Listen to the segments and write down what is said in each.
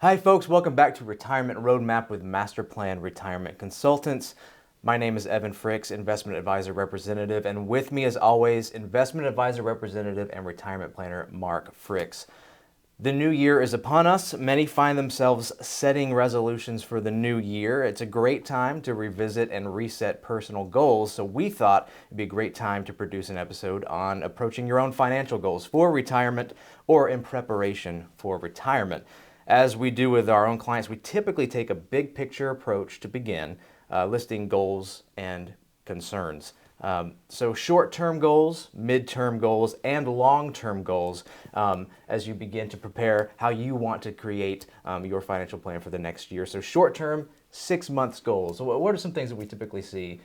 Hi folks, welcome back to Retirement Roadmap with MasterPlan Retirement Consultants. My name is Evan Fricks, Investment Advisor Representative, and with me as always, Investment Advisor Representative and Retirement Planner Mark Fricks. The new year is upon us. Many find themselves setting resolutions for the new year. It's a great time to revisit and reset personal goals, so we thought it'd be a great time to produce an episode on approaching your own financial goals for retirement or in preparation for retirement. As we do with our own clients, we typically take a big picture approach to begin, listing goals and concerns. So short-term goals, mid-term goals, and long-term goals as you begin to prepare how you want to create your financial plan for the next year. So short-term, 6 months goals. So what are some things that we typically see?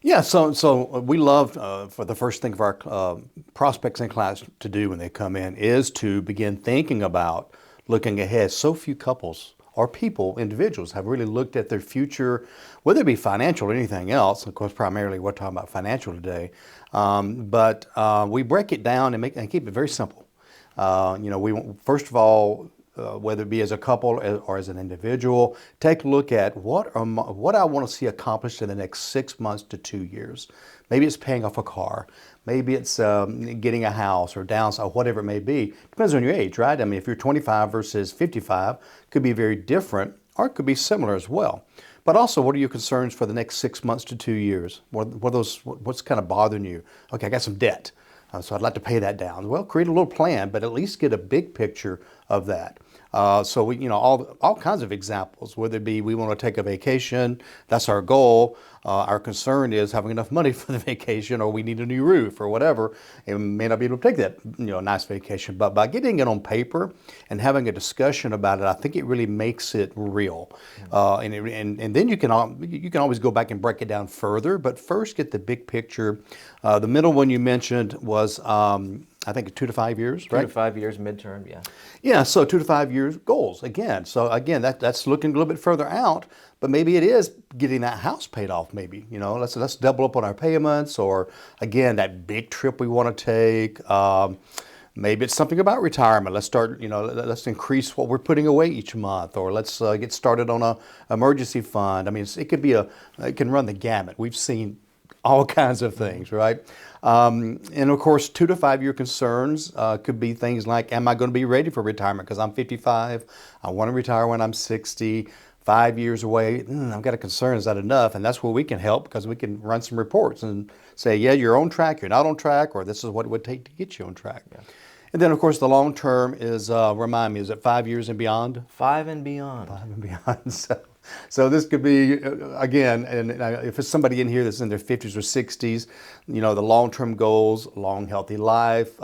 Yeah, so we love for the first thing for our prospects and clients to do when they come in is to begin thinking about looking ahead. So few couples or people, individuals, have really looked at their future, whether it be financial or anything else. Of course, primarily we're talking about financial today, but we break it down and keep it very simple. We first of all, whether it be as a couple or as an individual, take a look at what I want to see accomplished in the next 6 months to 2 years. Maybe it's paying off a car. Maybe it's getting a house or downside, or whatever it may be. Depends on your age, right? I mean, if you're 25 versus 55, could be very different or it could be similar as well. But also, what are your concerns for the next 6 months to 2 years? What's kind of bothering you? Okay, I got some debt. So I'd like to pay that down. Well, create a little plan, but at least get a big picture of that. So we, all kinds of examples, whether it be we want to take a vacation, that's our goal. Our concern is having enough money for the vacation, or we need a new roof or whatever, and we may not be able to take that, nice vacation. But by getting it on paper and having a discussion about it, I think it really makes it real. And then you can always go back and break it down further. But first, get the big picture. The middle one you mentioned was, I think 2 to 5 years, right? 2 to 5 years, midterm, yeah. Yeah, so 2 to 5 years goals again. So again, that's looking a little bit further out, but maybe it is getting that house paid off. Maybe let's double up on our payments, or again that big trip we want to take. Maybe it's something about retirement. Let's start, let's increase what we're putting away each month, or let's get started on a emergency fund. I mean, it can run the gamut. We've seen all kinds of things, right? And of course, 2 to 5 year concerns could be things like, am I going to be ready for retirement? Because I'm 55, I want to retire when I'm 60, 5 years away. I've got a concern, is that enough? And that's where we can help, because we can run some reports and say, yeah, you're on track, you're not on track, or this is what it would take to get you on track. Yeah. And then, of course, the long term is, remind me, is it 5 years and beyond? 5 and beyond. 5 and beyond. So this could be, again, and if it's somebody in here that's in their 50s or 60s, the long-term goals, long, healthy life,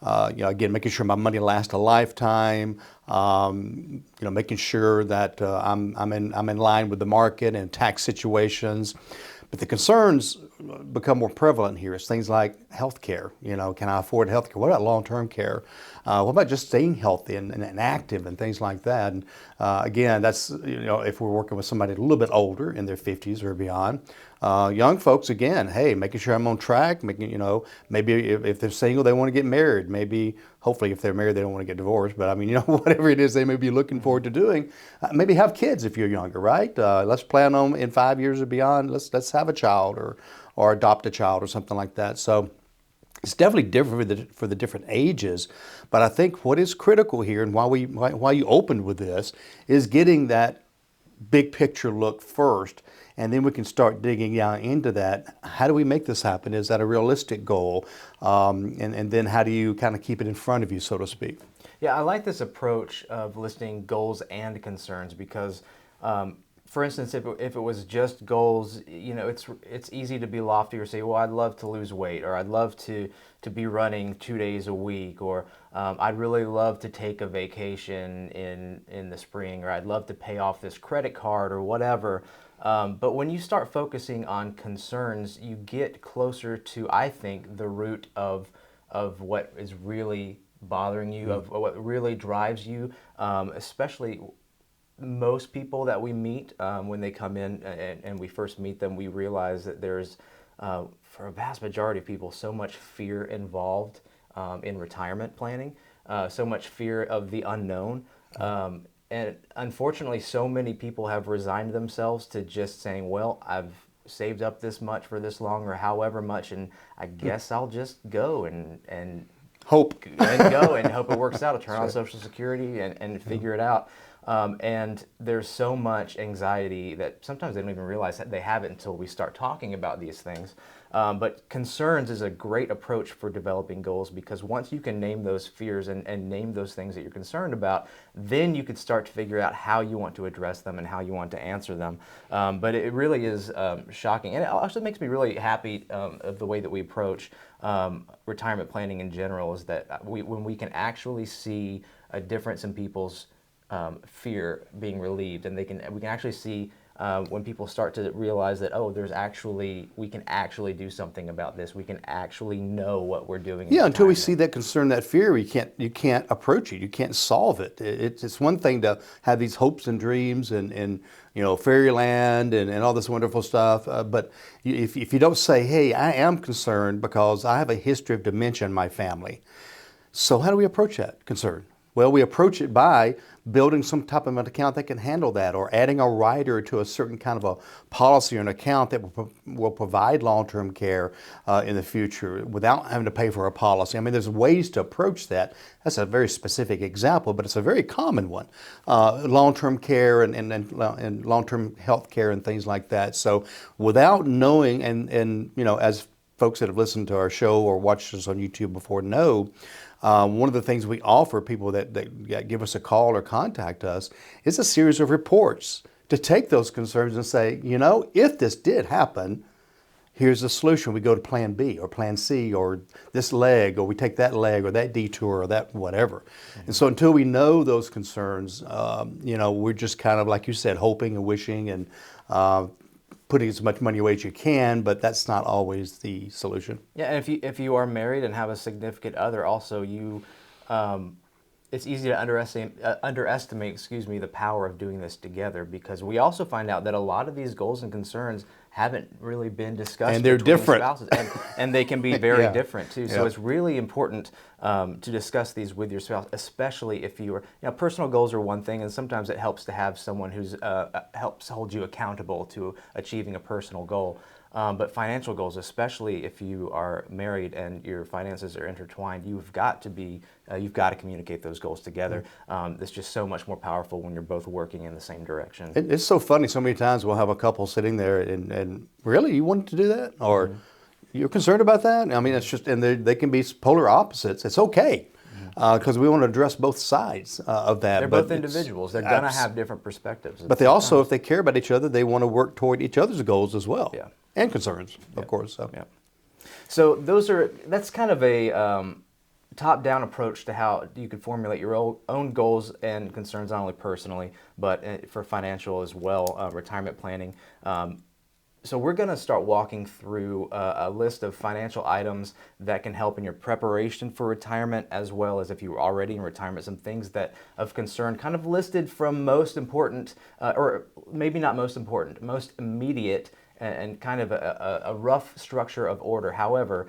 again, making sure my money lasts a lifetime, making sure that I'm in line with the market and tax situations. But the concerns become more prevalent here. It's things like health care. Can I afford health care? What about long-term care? What about just staying healthy and active and things like that? And again, that's, if we're working with somebody a little bit older in their 50s or beyond. Young folks, again, hey, making sure I'm on track, maybe if they're single, they want to get married. Maybe, hopefully, if they're married, they don't want to get divorced. But I mean, whatever it is they may be looking forward to doing, maybe have kids if you're younger, right? Let's plan on in 5 years or beyond, let's have a child or adopt a child or something like that. So it's definitely different for the different ages. But I think what is critical here, and why you opened with this, is getting that big picture look first, and then we can start digging down into that. How do we make this happen? Is that a realistic goal? And then how do you kind of keep it in front of you, so to speak? Yeah, I like this approach of listing goals and concerns because, for instance, if it was just goals, it's easy to be lofty or say, well, I'd love to lose weight, or I'd love to be running 2 days a week, or I'd really love to take a vacation in the spring, or I'd love to pay off this credit card or whatever. But when you start focusing on concerns, you get closer to, I think, the root of what is really bothering you, of what really drives you, especially most people that we meet when they come in and we first meet them, we realize that there's, for a vast majority of people, so much fear involved in retirement planning, so much fear of the unknown. And unfortunately, so many people have resigned themselves to just saying, well, I've saved up this much for this long or however much, and I guess I'll just go Hope. and go and hope it works out. I'll turn on right. Social Security and figure it out. And there's so much anxiety that sometimes they don't even realize that they have it until we start talking about these things. But concerns is a great approach for developing goals, because once you can name those fears and name those things that you're concerned about, then you could start to figure out how you want to address them and how you want to answer them. But it really is shocking. And it also makes me really happy of the way that we approach retirement planning in general, is that when we can actually see a difference in people's fear being relieved, and we can actually see when people start to realize that, oh, we can actually do something about this. We can actually know what we're doing. Yeah, until we see that concern, that fear, you can't approach it. You can't solve it. It's one thing to have these hopes and dreams and fairyland and all this wonderful stuff. But if you don't say, hey, I am concerned because I have a history of dementia in my family. So how do we approach that concern? Well, we approach it by building some type of an account that can handle that, or adding a rider to a certain kind of a policy or an account that will provide long-term care in the future without having to pay for a policy. I mean, there's ways to approach that. That's a very specific example, but it's a very common one. Long-term care and long-term health care and things like that. So without knowing, and as folks that have listened to our show or watched us on YouTube before know, one of the things we offer people that give us a call or contact us is a series of reports to take those concerns and say, if this did happen, here's the solution. We go to plan B or plan C or this leg, or we take that leg or that detour or that whatever. And so until we know those concerns, we're just kind of, like you said, hoping and wishing and putting as much money away as you can, but that's not always the solution. Yeah, and if you are married and have a significant other, also it's easy to underestimate, the power of doing this together, because we also find out that a lot of these goals and concerns haven't really been discussed, and they're between different spouses, and they can be very Yeah. different too. So Yeah. it's really important to discuss these with your spouse, especially if you are, personal goals are one thing, and sometimes it helps to have someone who's helps hold you accountable to achieving a personal goal. But financial goals, especially if you are married and your finances are intertwined, you've got to communicate those goals together. It's just so much more powerful when you're both working in the same direction. It's so funny. So many times we'll have a couple sitting there and really, you wanted to do that? Or you're concerned about that? I mean, it's just, and they can be polar opposites. It's okay. Because we want to address both sides of that. They're both individuals. They're going to have different perspectives. But they also, if they care about each other, they want to work toward each other's goals as well. Yeah. And concerns, of course. So. Yeah. So that's kind of a top-down approach to how you could formulate your own goals and concerns, not only personally, but for financial as well, retirement planning. So we're going to start walking through a list of financial items that can help in your preparation for retirement, as well as if you were already in retirement, some things that of concern, kind of listed from most important, or maybe not most important, most immediate, and kind of a rough structure of order. However,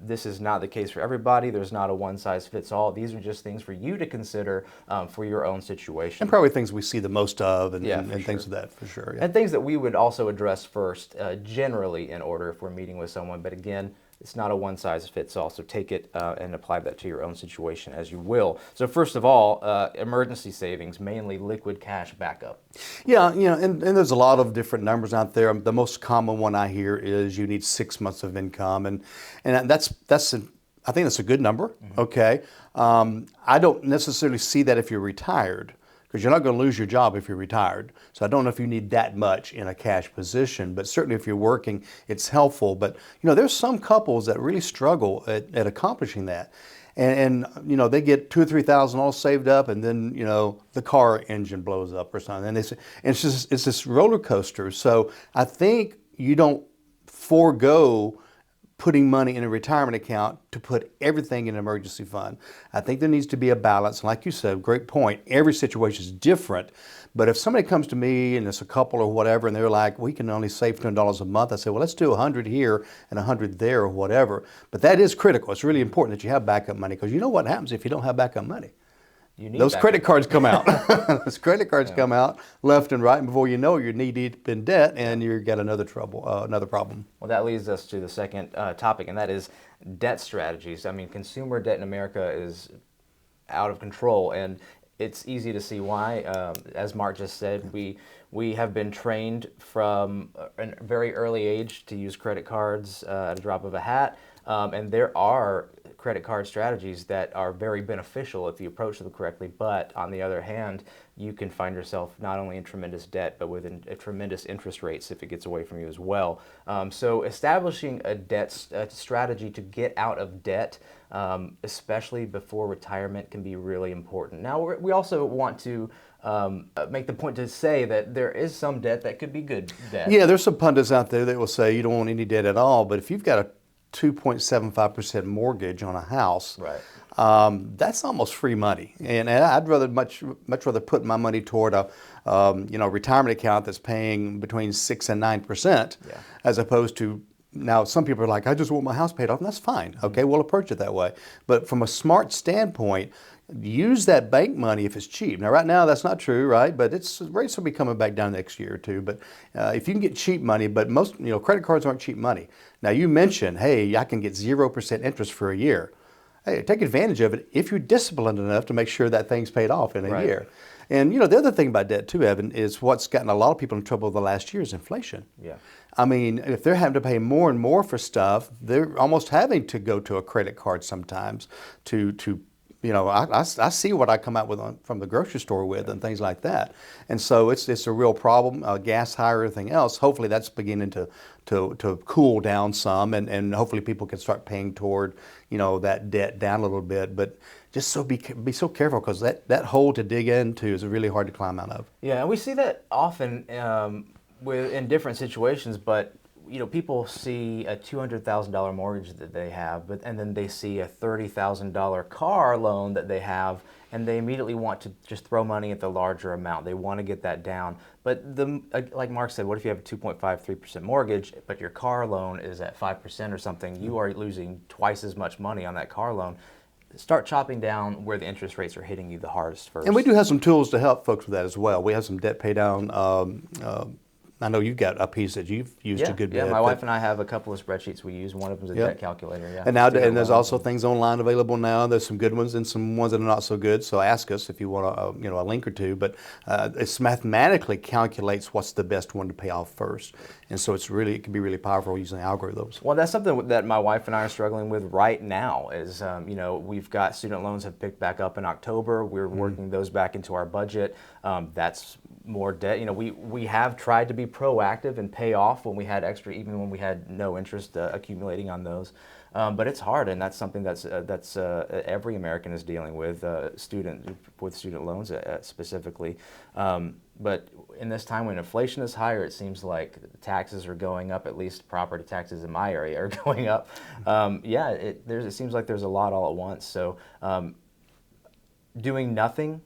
this is not the case for everybody. There's not a one-size-fits-all. These are just things for you to consider for your own situation. And probably things we see the most of and sure. things of that, for sure. Yeah. And things that we would also address first, generally in order if we're meeting with someone. But again, it's not a one-size-fits-all, so take it and apply that to your own situation as you will. So first of all, emergency savings, mainly liquid cash backup. Yeah, and there's a lot of different numbers out there. The most common one I hear is you need 6 months of income, and I think that's a good number. Mm-hmm. Okay, I don't necessarily see that if you're retired, because you're not going to lose your job if you're retired. So I don't know if you need that much in a cash position, but certainly if you're working, it's helpful. But there's some couples that really struggle at accomplishing that. And they get $2,000 or $3,000 all saved up, and then the car engine blows up or something, and it's this roller coaster. So I think you don't forego putting money in a retirement account to put everything in an emergency fund. I think there needs to be a balance. Like you said, great point. Every situation is different. But if somebody comes to me and it's a couple or whatever, and they're like, we can only save $200 a month, I say, well, let's do 100 here and 100 there or whatever. But that is critical. It's really important that you have backup money, because you know what happens if you don't have backup money. You need those backup. credit cards come out. Those credit cards come out left and right, and before you know it, you're knee deep in debt, and you've got another problem. Well, that leads us to the second topic, and that is debt strategies. I mean, consumer debt in America is out of control, and it's easy to see why. As Mark just said, we have been trained from a very early age to use credit cards at a drop of a hat, and there are credit card strategies that are very beneficial if you approach them correctly. But on the other hand, you can find yourself not only in tremendous debt, but with tremendous interest rates if it gets away from you as well. So establishing a debt strategy to get out of debt, especially before retirement, can be really important. Now, we also want to make the point to say that there is some debt that could be good debt. Yeah, there's some pundits out there that will say you don't want any debt at all, but if you've got a 2.75% mortgage on a house, Right. That's almost free money, and I'd much rather put my money toward a retirement account that's paying between 6 and 9%, as opposed to. Now, some people are like, I just want my house paid off, and that's fine. Okay, we'll approach it that way. But from a smart standpoint, use that bank money if it's cheap. Now, right now, that's not true, right? But rates will be coming back down next year or two. But if you can get cheap money, but most, credit cards aren't cheap money. Now, you mentioned, hey, I can get 0% interest for a year. Hey, take advantage of it if you're disciplined enough to make sure that thing's paid off in a year. And the other thing about debt too, Evan, is what's gotten a lot of people in trouble the last year is inflation. Yeah. I mean, if they're having to pay more and more for stuff, they're almost having to go to a credit card sometimes to I see what I come out with from the grocery store with and things like that. And so it's a real problem. Gas higher, everything else. Hopefully that's beginning to cool down some, and hopefully people can start paying toward that debt down a little bit. But just be so careful, because that hole to dig into is really hard to climb out of. Yeah, and we see that often in different situations, but people see a $200,000 mortgage that they have, and then they see a $30,000 car loan that they have, and they immediately want to just throw money at the larger amount. They want to get that down. But like Mark said, what if you have a 2.53% mortgage, but your car loan is at 5% or something? You are losing twice as much money on that car loan. Start chopping down where the interest rates are hitting you the hardest first. And we do have some tools to help folks with that as well. We have some debt pay down. I know you've got a piece that you've used a good bit. Yeah, my wife and I have a couple of spreadsheets we use. One of them is a debt calculator. Yeah. And there's also things online available now. There's some good ones and some ones that are not so good. So ask us if you want a link or two. But it mathematically calculates what's the best one to pay off first. And so it can be really powerful using algorithms. Well, that's something that my wife and I are struggling with right now. Is we've got student loans have picked back up in October. We're working those back into our budget. That's more debt. We have tried to be proactive and pay off when we had extra, even when we had no interest accumulating on those. But it's hard, and that's something that's every American is dealing with, student loans specifically. But in this time when inflation is higher, it seems like taxes are going up. At least property taxes in my area are going up. It seems like there's a lot all at once. So doing nothing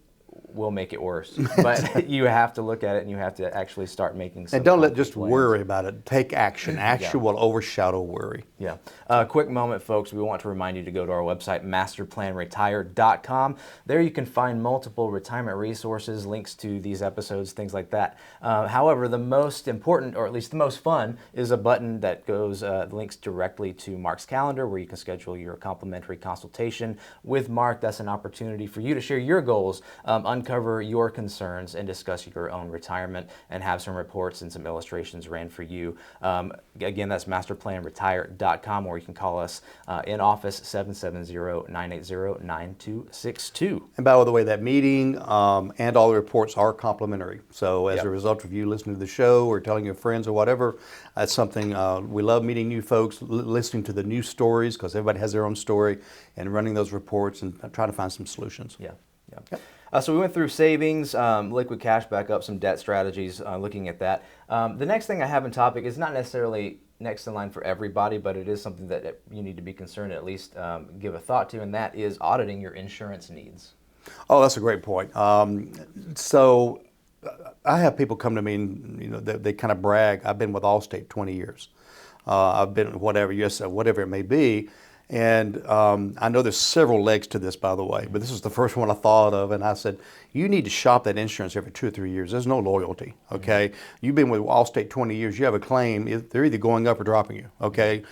will make it worse. But you have to look at it, and you have to actually start making some. And don't let concrete just plans. worry about it. Take action. Action will overshadow worry. Yeah. Quick moment, folks. We want to remind you to go to our website, MasterPlanRetire.com. There you can find multiple retirement resources, links to these episodes, things like that. However, the most important, or at least the most fun, is a button that goes links directly to Mark's calendar, where you can schedule your complimentary consultation with Mark. That's an opportunity for you to share your goals, uncover your concerns, and discuss your own retirement, and have some reports and some illustrations ran for you. Again, that's MasterPlanRetire.com, or you can call us in office 770-980-9262. And by the way, that meeting and all the reports are complimentary. So as a result of you listening to the show or telling your friends or whatever, that's something we love, meeting new folks, listening to the new stories, because everybody has their own story, and running those reports and trying to find some solutions. Yeah. So we went through savings, liquid cash backup, some debt strategies, looking at that. The next thing I have in topic is not necessarily next in line for everybody, but it is something that you need to be concerned, at least give a thought to, and that is auditing your insurance needs. Oh, that's a great point. So I have people come to me and they kind of brag. I've been with Allstate 20 years. I've been whatever it may be. And I know there's several legs to this, by the way, but this is the first one I thought of. And I said, you need to shop that insurance every 2 or 3 years. There's no loyalty, okay? You've been with Allstate 20 years. You have a claim. They're either going up or dropping you, okay?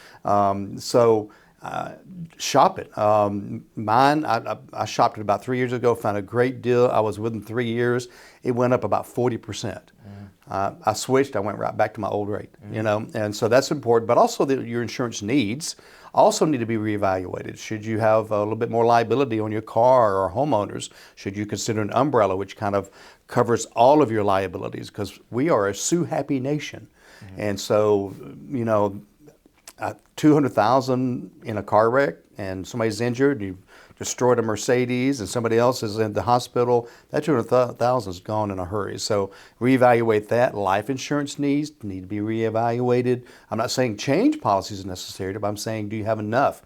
Shop it. Mine, I shopped it about 3 years ago, found a great deal. I was with them 3 years. It went up about 40%. I switched. I went right back to my old rate, you know, and so that's important. But also your insurance needs also need to be reevaluated. Should you have a little bit more liability on your car or homeowners? Should you consider an umbrella, which kind of covers all of your liabilities? Because we are a sue-happy nation, and so you know, 200,000 in a car wreck and somebody's injured, you destroyed a Mercedes and somebody else is in the hospital, that 200,000 is gone in a hurry. So reevaluate that. Life insurance needs need to be reevaluated. I'm not saying change policies is necessary, but I'm saying, do you have enough?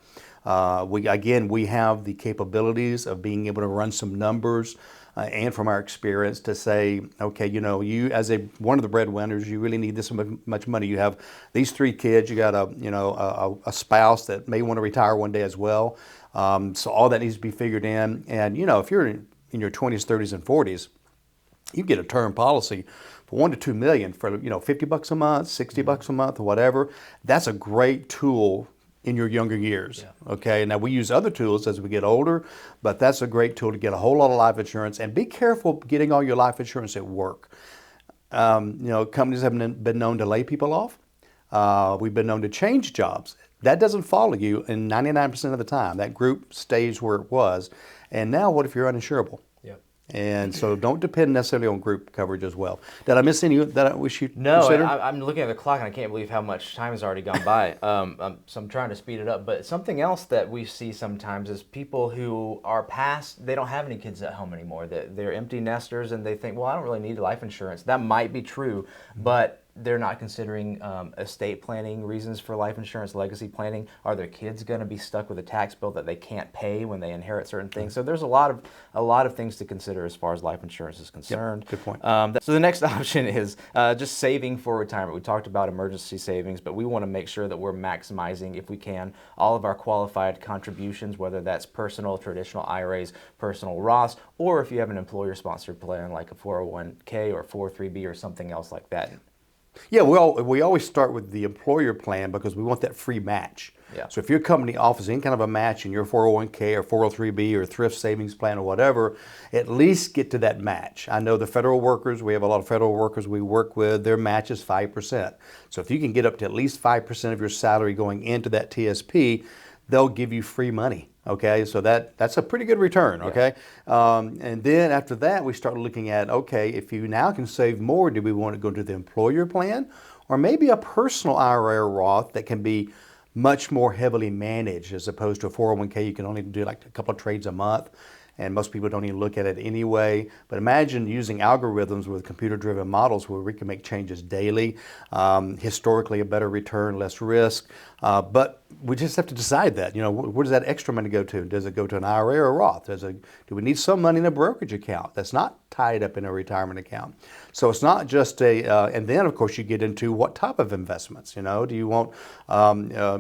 We have the capabilities of being able to run some numbers and from our experience to say, okay, you know, you as one of the breadwinners, you really need this much money. You have these 3 kids, you got a spouse that may want to retire one day as well. So all that needs to be figured in. And you know, if you're in your 20s, 30s, and 40s, you get a term policy for $1 to $2 million for $50 a month, $60 a month, or whatever. That's a great tool in your younger years. Yeah. Okay. Now we use other tools as we get older, but that's a great tool to get a whole lot of life insurance. And be careful getting all your life insurance at work. Companies have been known to lay people off. We've been known to change jobs. That doesn't follow you in 99% of the time. That group stays where it was. And now what if you're uninsurable? Yep. And so don't depend necessarily on group coverage as well. Did I miss any that we should consider? No, I'm looking at the clock and I can't believe how much time has already gone by. So I'm trying to speed it up. But something else that we see sometimes is people who are past, they don't have any kids at home anymore. They're empty nesters and they think, well, I don't really need life insurance. That might be true, but they're not considering estate planning reasons for life insurance, legacy planning. Are their kids going to be stuck with a tax bill that they can't pay when they inherit certain things? So there's a lot of things to consider as far as life insurance is concerned. Yep, good point. So the next option is just saving for retirement. We talked about emergency savings, but we want to make sure that we're maximizing, if we can, all of our qualified contributions, whether that's personal, traditional IRAs, personal Roths, or if you have an employer-sponsored plan like a 401k or 403b or something else like that. Yeah, we always start with the employer plan because we want that free match. Yeah. So if your company offers any kind of a match in your 401k or 403b or thrift savings plan or whatever, at least get to that match. I know the federal workers, we have a lot of federal workers we work with, their match is 5%. So if you can get up to at least 5% of your salary going into that TSP, they'll give you free money. Okay, so that's a pretty good return, okay? Yeah. And then after that, we start looking at, okay, if you now can save more, do we want to go to the employer plan? Or maybe a personal IRA or Roth that can be much more heavily managed as opposed to a 401k. You can only do like a couple of trades a month, and most people don't even look at it anyway. But imagine using algorithms with computer-driven models where we can make changes daily, historically a better return, less risk, but we just have to decide that. You know, where does that extra money go to? Does it go to an IRA or a Roth? Do we need some money in a brokerage account that's not tied up in a retirement account? So it's not just and then of course you get into what type of investments. You know, do you want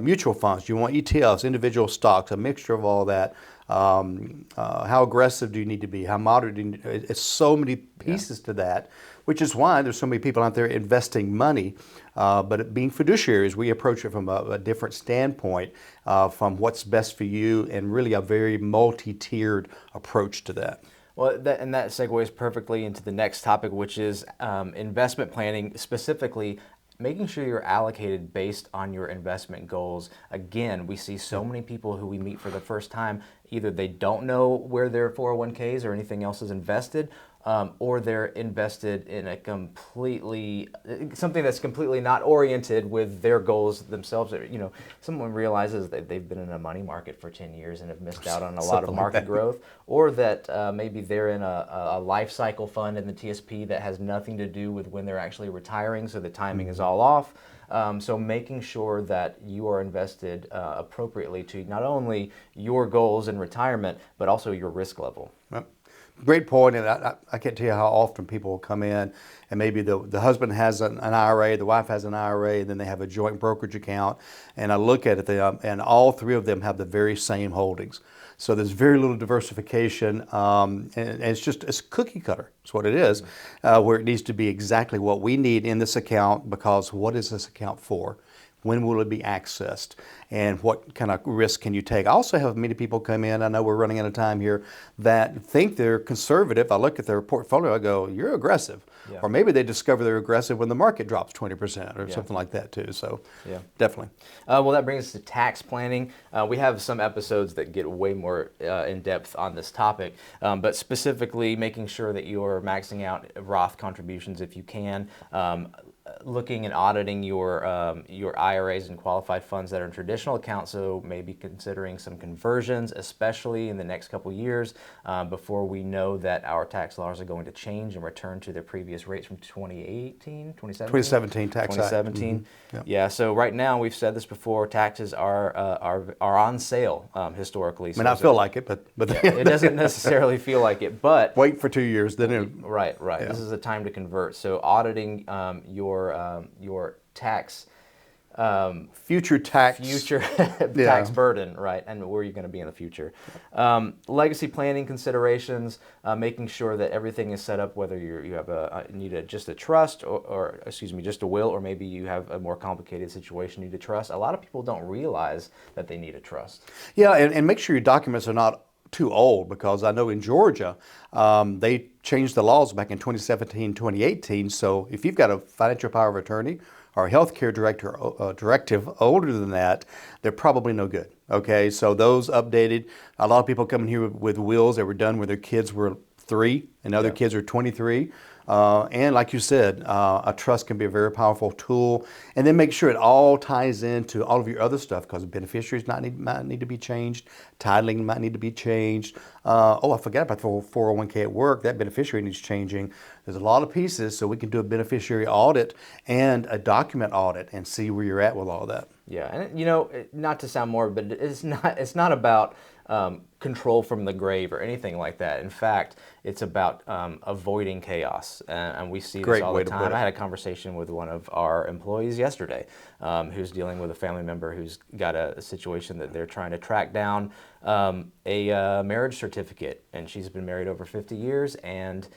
mutual funds? Do you want ETFs, individual stocks, a mixture of all that? How aggressive do you need to be? How moderate do you need? It's so many pieces to that, which is why there's so many people out there investing money. But being fiduciaries, we approach it from a different standpoint, from what's best for you, and really a very multi-tiered approach to that. Well, that segues perfectly into the next topic, which is investment planning, specifically making sure you're allocated based on your investment goals. Again, we see so many people who we meet for the first time, either they don't know where their 401ks or anything else is invested, or they're invested in something that's completely not oriented with their goals themselves. You know, someone realizes that they've been in a money market for 10 years and have missed out on a lot of market growth, or that maybe they're in a life cycle fund in the TSP that has nothing to do with when they're actually retiring, so the timing is all off. So making sure that you are invested appropriately to not only your goals in retirement, but also your risk level. Yep. Great point, and I can't tell you how often people will come in and maybe the husband has an IRA, the wife has an IRA, and then they have a joint brokerage account, and I look at it, and all three of them have the very same holdings. So there's very little diversification, and it's cookie cutter. That's what it is, where it needs to be exactly what we need in this account, because what is this account for? When will it be accessed? And what kind of risk can you take? I also have many people come in, I know we're running out of time here, that think they're conservative. I look at their portfolio, I go, you're aggressive. Yeah. Or maybe they discover they're aggressive when the market drops 20% or Yeah. something like that too. So Yeah. definitely. Well, that brings us to tax planning. We have some episodes that get way more in depth on this topic, but specifically making sure that you're maxing out Roth contributions if you can. Looking and auditing your IRAs and qualified funds that are in traditional accounts, so maybe considering some conversions, especially in the next couple years, before we know that our tax laws are going to change and return to their previous rates from 2018, 2017 tax act. 2017. Mm-hmm. Yep. Yeah. So right now, we've said this before, taxes are on sale historically. I mean, I feel like it, but yeah, it doesn't necessarily feel like it, but wait for 2 years, then it, right. Yeah. This is the time to convert. So auditing your tax future tax tax burden, right, and where you're going to be in the future. Legacy planning considerations, making sure that everything is set up, whether you have need just a trust or excuse me, just a will, or maybe you have a more complicated situation you need a trust. A lot of people don't realize that they need a trust. Yeah, and make sure your documents are not too old, because I know in Georgia, they changed the laws back in 2017, 2018. So if you've got a financial power of attorney or a healthcare directive older than that, they're probably no good. Okay, so those updated. A lot of people come in here with wills that were done when their kids were 3 and other kids are 23. And like you said, a trust can be a very powerful tool. And then make sure it all ties into all of your other stuff, because beneficiaries might need to be changed. Titling might need to be changed. I forgot about the 401k at work. That beneficiary needs changing. There's a lot of pieces, so we can do a beneficiary audit and a document audit and see where you're at with all that. Yeah, and not to sound morbid, but it's not about control from the grave or anything like that. In fact, it's about avoiding chaos, and we see this all the time. I had a conversation with one of our employees yesterday who's dealing with a family member who's got a situation that they're trying to track down a marriage certificate, and she's been married over 50 years, and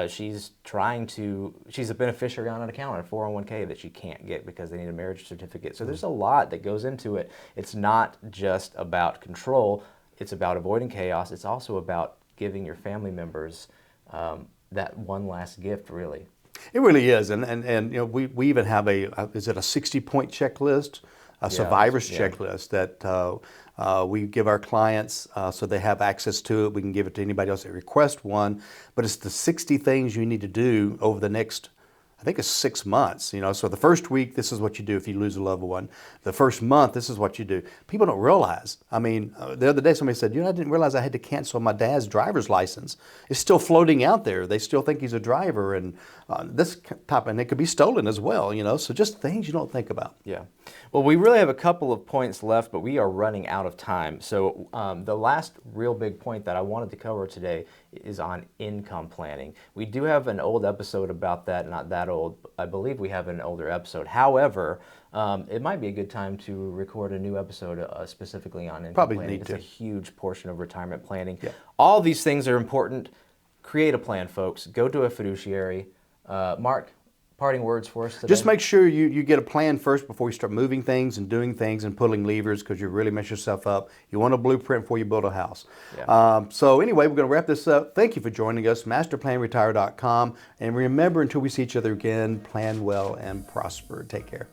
she's a beneficiary on an account, a 401k that she can't get because they need a marriage certificate. So there's a lot that goes into it. It's not just about control. It's about avoiding chaos. It's also about giving your family members that one last gift, really. It really is, and we even have is it a 60-point checklist, a survivor's checklist that we give our clients so they have access to it. We can give it to anybody else that requests one, but it's the 60 things you need to do over the next, I think it's 6 months. So the first week, this is what you do if you lose a loved one. The first month, this is what you do. People don't realize. I mean, the other day somebody said, I didn't realize I had to cancel my dad's driver's license. It's still floating out there. They still think he's a driver, and and it could be stolen as well. So just things you don't think about. Yeah. Well, we really have a couple of points left, but we are running out of time. So the last real big point that I wanted to cover today is on income planning. We do have an old episode about that, not that old. I believe we have an older episode. However, it might be a good time to record a new episode specifically on income planning. It's a huge portion of retirement planning. Yeah. All these things are important. Create a plan, folks. Go to a fiduciary. Mark, parting words for us today? Just make sure you get a plan first before you start moving things and doing things and pulling levers, because you really mess yourself up. You want a blueprint before you build a house. Yeah. So anyway, we're going to wrap this up. Thank you for joining us, MasterPlanRetire.com. And remember, until we see each other again, plan well and prosper. Take care.